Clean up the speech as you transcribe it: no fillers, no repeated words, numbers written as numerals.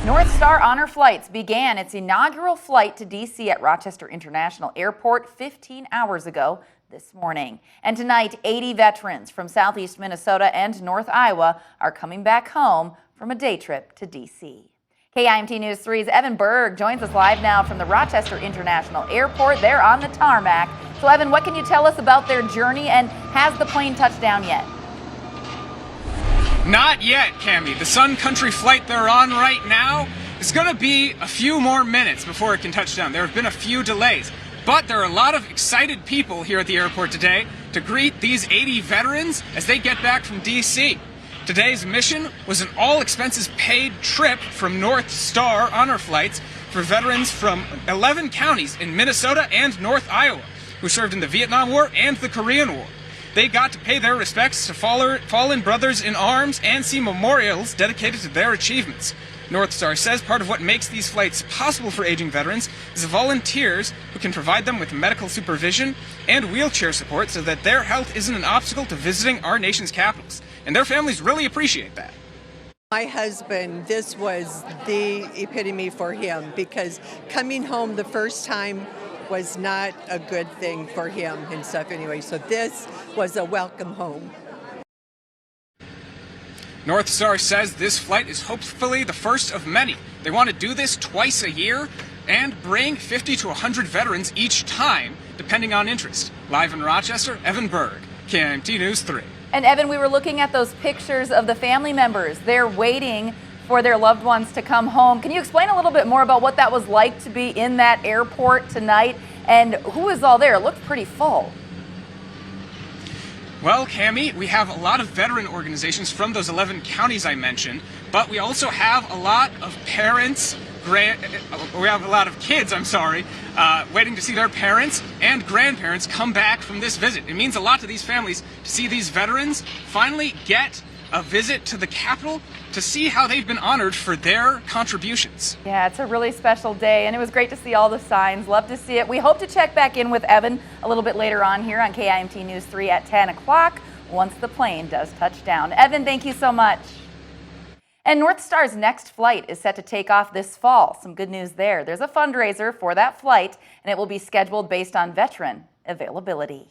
North Star Honor Flights began its inaugural flight to D.C. at Rochester International Airport 15 hours ago this morning. And tonight, 80 veterans from southeast Minnesota and North Iowa are coming back home from a day trip to D.C. KIMT News 3's Evan Berg joins us live now from the Rochester International Airport. They're on the tarmac. So, Evan, what can you tell us about their journey, and has the plane touched down yet? Not yet, Cami. The Sun Country flight they're on right now is going to be a few more minutes before it can touch down. There have been a few delays, but there are a lot of excited people here at the airport today to greet these 80 veterans as they get back from D.C. Today's mission was an all-expenses-paid trip from North Star Honor Flights for veterans from 11 counties in Minnesota and North Iowa who served in the Vietnam War and the Korean War. They got to pay their respects to fallen brothers in arms and see memorials dedicated to their achievements. North Star says part of what makes these flights possible for aging veterans is the volunteers who can provide them with medical supervision and wheelchair support so that their health isn't an obstacle to visiting our nation's capitals. And their families really appreciate that. My husband, this was the epitome for him, because coming home the first time was not a good thing for him and stuff anyway. So this was a welcome home. North Star says this flight is hopefully the first of many. They want to do this twice a year and bring 50 to 100 veterans each time, depending on interest. Live in Rochester, Evan Berg, KIMT News 3. And Evan, we were looking at those pictures of the family members. They're waiting for their loved ones to come home. Can you explain a little bit more about what that was like to be in that airport tonight, and who is all there? It looked pretty full. Well, Cami, we have a lot of veteran organizations from those 11 counties I mentioned, but we also have a lot of parents, we have a lot of kids, waiting to see their parents and grandparents come back from this visit. It means a lot to these families to see these veterans finally get a visit to the Capitol to see how they've been honored for their contributions. Yeah, it's a really special day, and it was great to see all the signs. Love to see it. We hope to check back in with Evan a little bit later on here on KIMT News 3 at 10 o'clock once the plane does touch down. Evan, thank you so much. And North Star's next flight is set to take off this fall. Some good news there. There's a fundraiser for that flight, and it will be scheduled based on veteran availability.